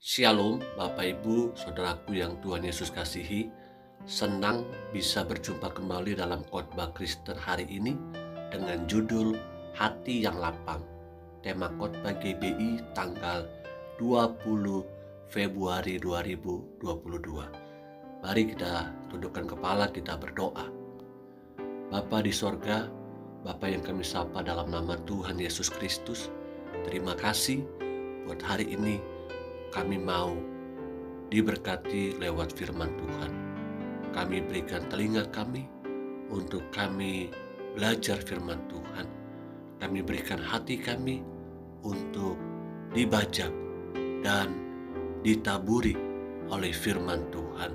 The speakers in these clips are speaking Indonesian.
Shalom Bapak Ibu, Saudaraku yang Tuhan Yesus kasihi. Senang bisa berjumpa kembali dalam khotbah Kristen hari ini dengan judul Hati yang Lapang. Tema khotbah GBI tanggal 20 Februari 2022. Mari kita tundukkan kepala, kita berdoa. Bapa di sorga, Bapa yang kami sapa dalam nama Tuhan Yesus Kristus, terima kasih buat hari ini. Kami mau diberkati lewat firman Tuhan. Kami berikan telinga kami untuk kami belajar firman Tuhan. Kami berikan hati kami untuk dibajak dan ditaburi oleh firman Tuhan.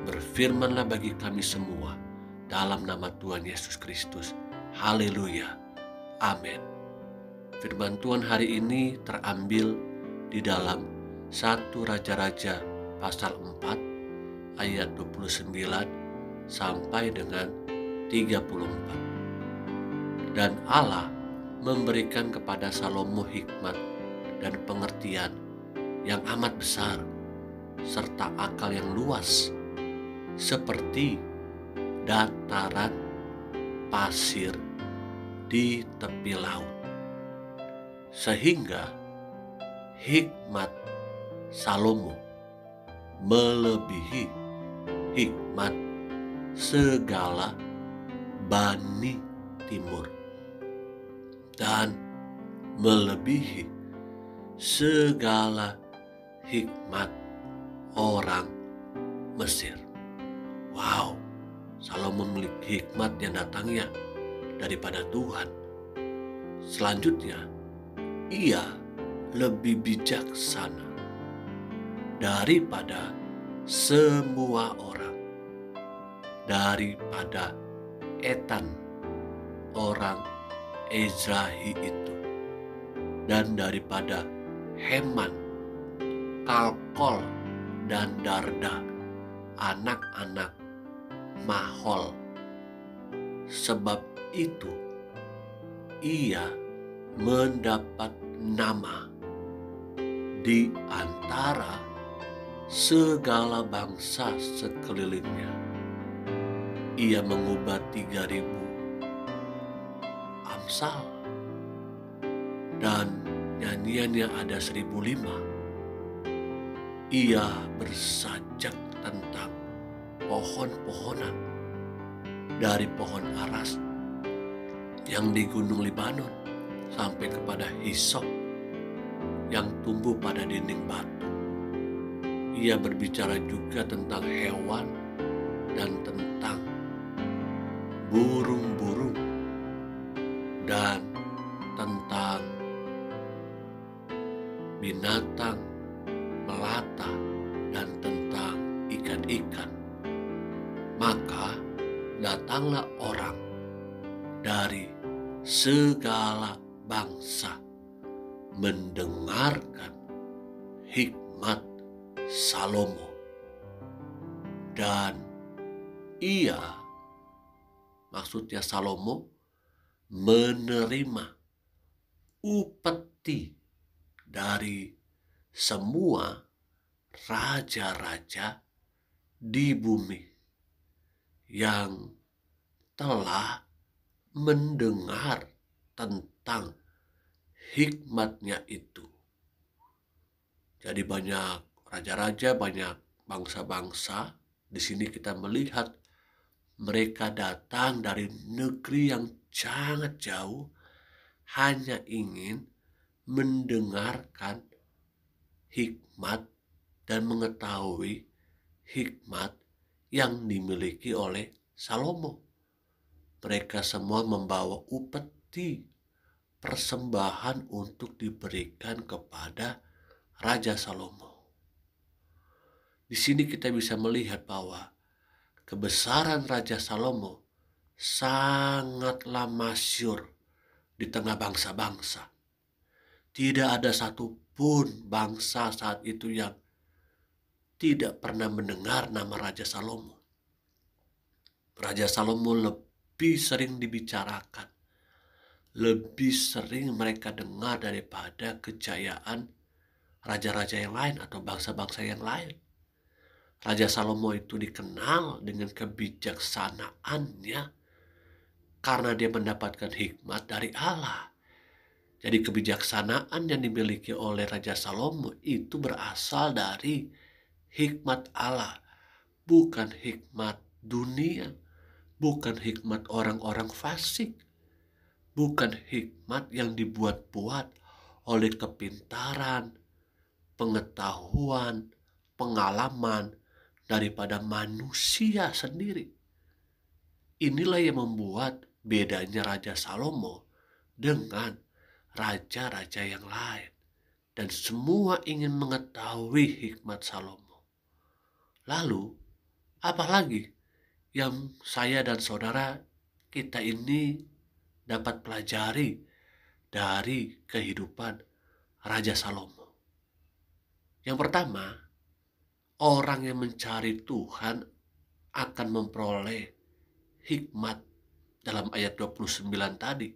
Berfirmanlah bagi kami semua dalam nama Tuhan Yesus Kristus. Haleluya. Amin. Firman Tuhan hari ini terambil di dalam 1 Raja-Raja pasal 4 ayat 29 sampai dengan 34. Dan Allah memberikan kepada Salomo hikmat dan pengertian yang amat besar serta akal yang luas seperti dataran pasir di tepi laut. Sehingga hikmat Salomo melebihi hikmat segala bani timur dan melebihi segala hikmat orang Mesir. Wow, Salomo memiliki hikmat yang datangnya daripada Tuhan. Selanjutnya, ia lebih bijaksana daripada semua orang, daripada Etan orang Ezrahi itu, dan daripada Heman, Kalkol, dan Darda, anak-anak Mahol. Sebab itu ia mendapat nama di antara segala bangsa sekelilingnya. Ia mengubah 3.000 amsal dan nyanyiannya ada 1.005. Ia bersajak tentang pohon-pohonan, dari pohon aras yang di gunung Libanon sampai kepada hisop yang tumbuh pada dinding batu. Ia berbicara juga tentang hewan dan tentang burung-burung dan tentang binatang melata dan tentang ikan-ikan. Maka datanglah orang dari segala bangsa mendengarkan hikmat Salomo, dan ia, maksudnya Salomo, menerima upeti dari semua raja-raja di bumi yang telah mendengar tentang hikmatnya itu. Jadi banyak raja-raja, banyak bangsa-bangsa. Di sini kita melihat mereka datang dari negeri yang sangat jauh, hanya ingin mendengarkan hikmat dan mengetahui hikmat yang dimiliki oleh Salomo. Mereka semua membawa upeti, persembahan untuk diberikan kepada Raja Salomo. Di sini kita bisa melihat bahwa kebesaran Raja Salomo sangatlah masyhur di tengah bangsa-bangsa. Tidak ada satupun bangsa saat itu yang tidak pernah mendengar nama Raja Salomo. Raja Salomo lebih sering dibicarakan, lebih sering mereka dengar daripada kejayaan raja-raja yang lain atau bangsa-bangsa yang lain. Raja Salomo itu dikenal dengan kebijaksanaannya karena dia mendapatkan hikmat dari Allah. Jadi kebijaksanaan yang dimiliki oleh Raja Salomo itu berasal dari hikmat Allah, bukan hikmat dunia, bukan hikmat orang-orang fasik, bukan hikmat yang dibuat-buat oleh kepintaran, pengetahuan, pengalaman daripada manusia sendiri. Inilah yang membuat bedanya Raja Salomo dengan raja-raja yang lain. Dan semua ingin mengetahui hikmat Salomo. Lalu, apalagi yang saya dan saudara kita ini dapat pelajari dari kehidupan Raja Salomo? Yang pertama, orang yang mencari Tuhan akan memperoleh hikmat. Dalam ayat 29 tadi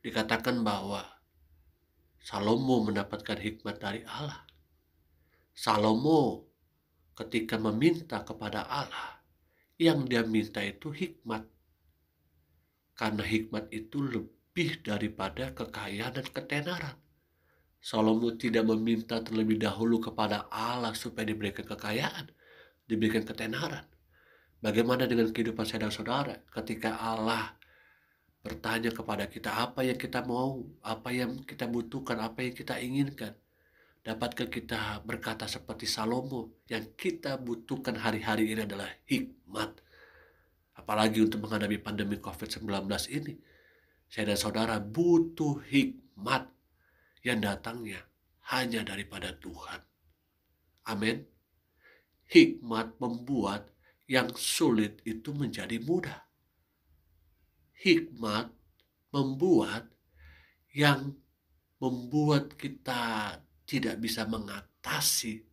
dikatakan bahwa Salomo mendapatkan hikmat dari Allah. Salomo ketika meminta kepada Allah, yang dia minta itu hikmat. Karena hikmat itu lebih daripada kekayaan dan ketenaran. Salomo tidak meminta terlebih dahulu kepada Allah supaya diberikan kekayaan, diberikan ketenaran. Bagaimana dengan kehidupan saya dan saudara ketika Allah bertanya kepada kita apa yang kita mau, apa yang kita butuhkan, apa yang kita inginkan? Dapatkah kita berkata seperti Salomo, yang kita butuhkan hari-hari ini adalah hikmat? Apalagi untuk menghadapi pandemi COVID-19 ini, saya dan saudara butuh hikmat yang datangnya hanya daripada Tuhan. Amin. Hikmat membuat yang sulit itu menjadi mudah. Hikmat membuat yang membuat kita tidak bisa mengatasi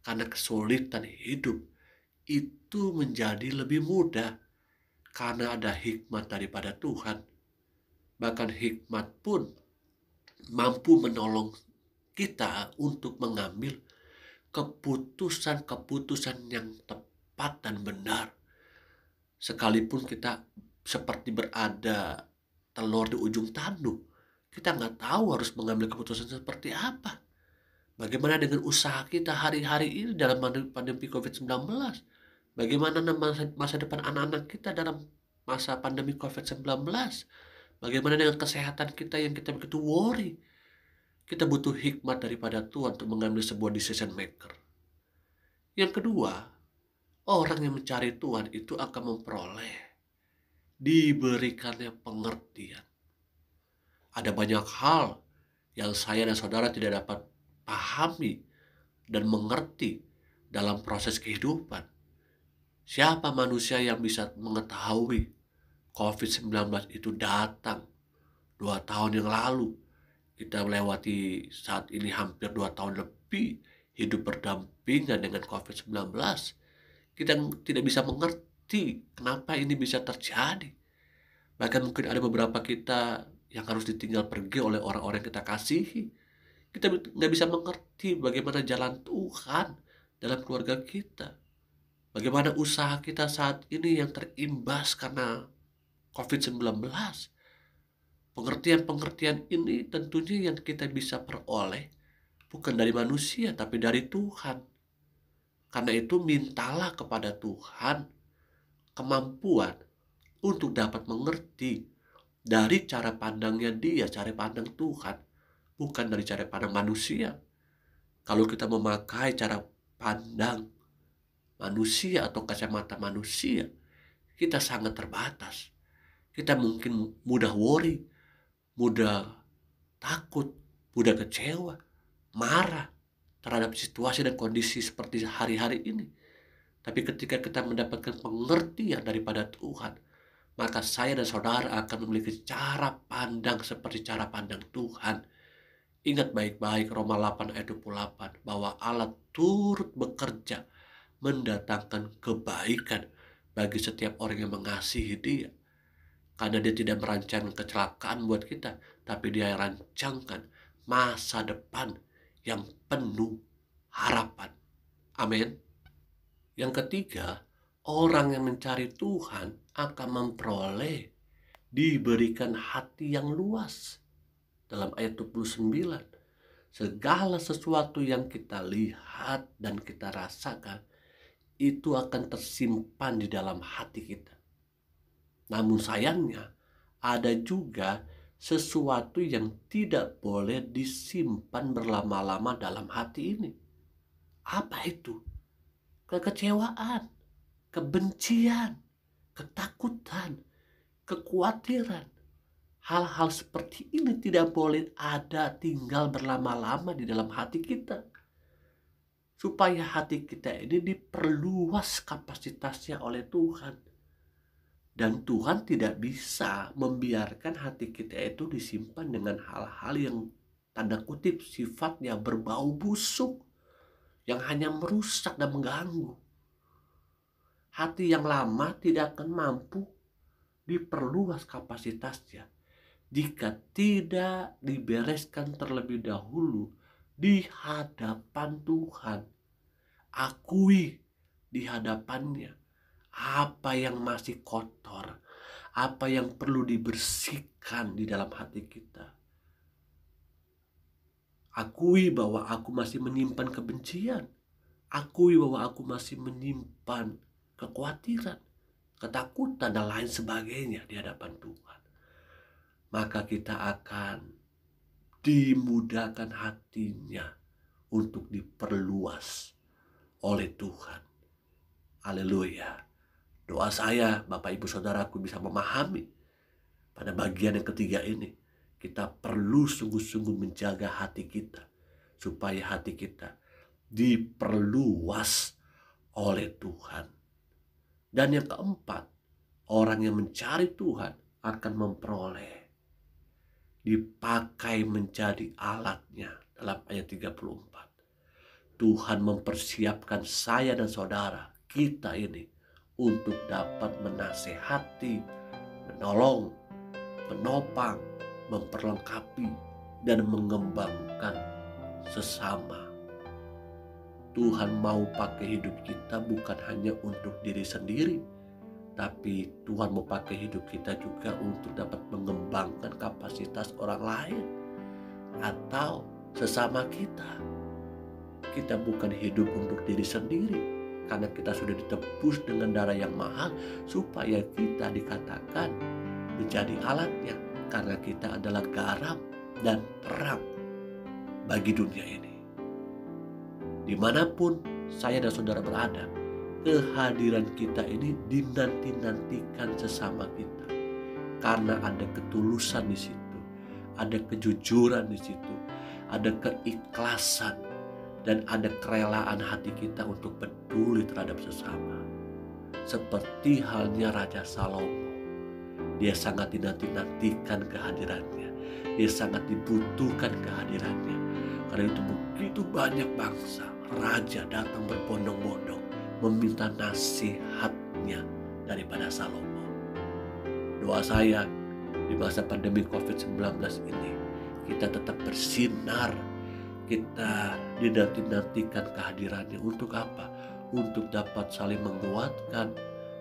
karena kesulitan hidup itu menjadi lebih mudah karena ada hikmat daripada Tuhan. Bahkan hikmat pun mampu menolong kita untuk mengambil keputusan-keputusan yang tepat dan benar. Sekalipun kita seperti berada telur di ujung tanduk, kita nggak tahu harus mengambil keputusan seperti apa. Bagaimana dengan usaha kita hari-hari ini dalam pandemi COVID-19? Bagaimana masa depan anak-anak kita dalam masa pandemi COVID-19? Bagaimana dengan kesehatan kita yang kita begitu worry? Kita butuh hikmat daripada Tuhan untuk mengambil sebuah decision maker. Yang kedua, orang yang mencari Tuhan itu akan memperoleh, diberikannya pengertian. Ada banyak hal yang saya dan saudara tidak dapat pahami dan mengerti dalam proses kehidupan. Siapa manusia yang bisa mengetahui COVID-19 itu datang 2 tahun yang lalu? Kita melewati saat ini hampir 2 tahun lebih hidup berdampingan dengan COVID-19. Kita tidak bisa mengerti kenapa ini bisa terjadi. Bahkan mungkin ada beberapa kita yang harus ditinggal pergi oleh orang-orang yang kita kasihi. Kita nggak bisa mengerti bagaimana jalan Tuhan dalam keluarga kita. Bagaimana usaha kita saat ini yang terimbas karena COVID-19. Pengertian-pengertian ini tentunya yang kita bisa peroleh bukan dari manusia tapi dari Tuhan. Karena itu mintalah kepada Tuhan kemampuan untuk dapat mengerti dari cara pandangnya Dia, cara pandang Tuhan, bukan dari cara pandang manusia. Kalau kita memakai cara pandang manusia atau kacamata manusia, kita sangat terbatas. Kita mungkin mudah worry, mudah takut, mudah kecewa, marah terhadap situasi dan kondisi seperti hari-hari ini. Tapi ketika kita mendapatkan pengertian daripada Tuhan, maka saya dan saudara akan memiliki cara pandang seperti cara pandang Tuhan. Ingat baik-baik Roma 8 ayat 28 bahwa Allah turut bekerja mendatangkan kebaikan bagi setiap orang yang mengasihi Dia. Karena Dia tidak merancang kecelakaan buat kita, tapi Dia rancangkan masa depan yang penuh harapan. Amin. Yang ketiga, orang yang mencari Tuhan akan memperoleh, diberikan hati yang luas. Dalam ayat 29, segala sesuatu yang kita lihat dan kita rasakan itu akan tersimpan di dalam hati kita. Namun sayangnya, ada juga sesuatu yang tidak boleh disimpan berlama-lama dalam hati ini. Apa itu? Kekecewaan, kebencian, ketakutan, kekhawatiran. Hal-hal seperti ini tidak boleh ada tinggal berlama-lama di dalam hati kita. Supaya hati kita ini diperluas kapasitasnya oleh Tuhan. Dan Tuhan tidak bisa membiarkan hati kita itu disimpan dengan hal-hal yang tanda kutip sifatnya berbau busuk, yang hanya merusak dan mengganggu. Hati yang lama tidak akan mampu diperluas kapasitasnya jika tidak dibereskan terlebih dahulu di hadapan Tuhan. Akui di hadapannya apa yang masih kotor, apa yang perlu dibersihkan di dalam hati kita. Akui bahwa aku masih menyimpan kebencian. Akui bahwa aku masih menyimpan kekhawatiran, ketakutan, dan lain sebagainya di hadapan Tuhan. Maka kita akan dimudahkan hatinya untuk diperluas oleh Tuhan. Haleluya. Doa saya, Bapak Ibu Saudaraku, bisa memahami pada bagian yang ketiga ini. Kita perlu sungguh-sungguh menjaga hati kita, supaya hati kita diperluas oleh Tuhan. Dan yang keempat, orang yang mencari Tuhan akan memperoleh, dipakai menjadi alatnya. Dalam ayat 34, Tuhan mempersiapkan saya dan saudara kita ini untuk dapat menasehati, menolong, menopang, memperlengkapi, dan mengembangkan sesama. Tuhan mau pakai hidup kita bukan hanya untuk diri sendiri, tapi Tuhan mau pakai hidup kita juga untuk dapat mengembangkan kapasitas orang lain atau sesama kita. Kita bukan hidup untuk diri sendiri, karena kita sudah ditebus dengan darah yang mahal, supaya kita dikatakan menjadi alatnya, karena kita adalah garam dan terang bagi dunia ini. Dimanapun saya dan saudara berada, kehadiran kita ini dinanti-nantikan sesama kita, karena ada ketulusan di situ, ada kejujuran di situ, ada keikhlasan, dan ada kerelaan hati kita untuk peduli terhadap sesama. Seperti halnya Raja Salomo, dia sangat dinanti-nantikan kehadirannya, dia sangat dibutuhkan kehadirannya. Karena itu begitu banyak bangsa, raja datang berbondong-bondong meminta nasihatnya daripada Salomo. Doa saya di masa pandemi COVID-19 ini, kita tetap bersinar, kita dinanti-nantikan kehadirannya. Untuk apa? Untuk dapat saling menguatkan,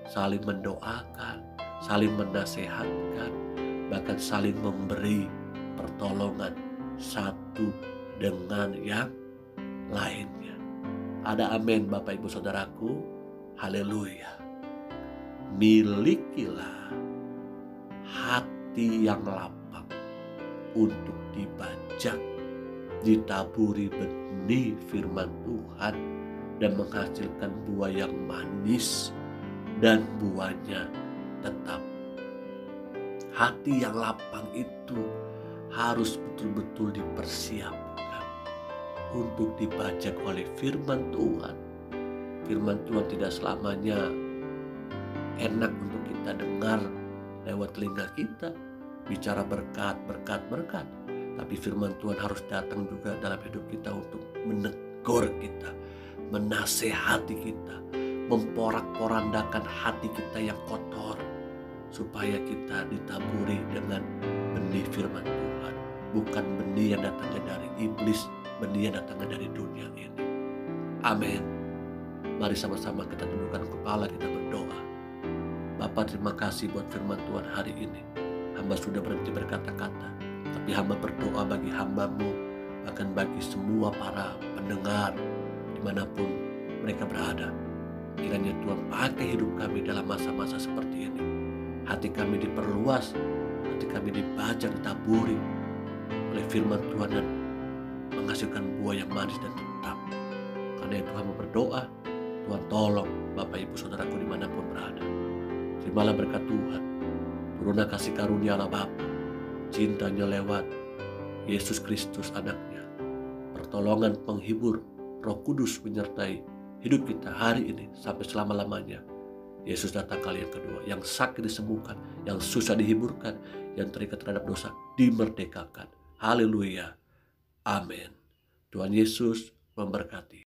saling mendoakan, saling menasehatkan, bahkan saling memberi pertolongan satu dengan yang lainnya. Ada amin, Bapak Ibu Saudaraku. Haleluya. Milikilah hati yang lapang untuk dibajak, ditaburi benih firman Tuhan, dan menghasilkan buah yang manis dan buahnya tetap. Hati yang lapang itu harus betul-betul dipersiapkan untuk dibajak oleh firman Tuhan. Firman Tuhan tidak selamanya enak untuk kita dengar lewat telinga kita, bicara berkat. Tapi firman Tuhan harus datang juga dalam hidup kita untuk menegur kita, menasehati kita, memporak-porandakan hati kita yang kotor, supaya kita ditaburi dengan benih firman Tuhan. Bukan benih yang datangnya dari iblis, benih yang datangnya dari dunia ini. Amin. Mari sama-sama kita tundukkan kepala, kita berdoa. Bapa, terima kasih buat firman Tuhan hari ini. Hamba sudah berhenti berkata-kata, tapi hamba berdoa bagi hamba-Mu, bahkan bagi semua para pendengar dimanapun mereka berada. Kiranya Tuhan pakai hidup kami dalam masa-masa seperti ini. Hati kami diperluas, hati kami dibajak, ditaburi oleh firman Tuhan dan menghasilkan buah yang manis dan tetap. Karena itu hamba berdoa, Tuhan tolong Bapak Ibu Saudaraku dimanapun berada. Terimalah berkat Tuhan, turunlah kasih karunia Allah Bapa, cintanya lewat Yesus Kristus anaknya, pertolongan penghibur Roh Kudus menyertai hidup kita hari ini sampai selama-lamanya. Yesus datang kali yang kedua, yang sakit disembuhkan, yang susah dihiburkan, yang terikat terhadap dosa dimerdekakan. Haleluya. Amin. Tuhan Yesus memberkati.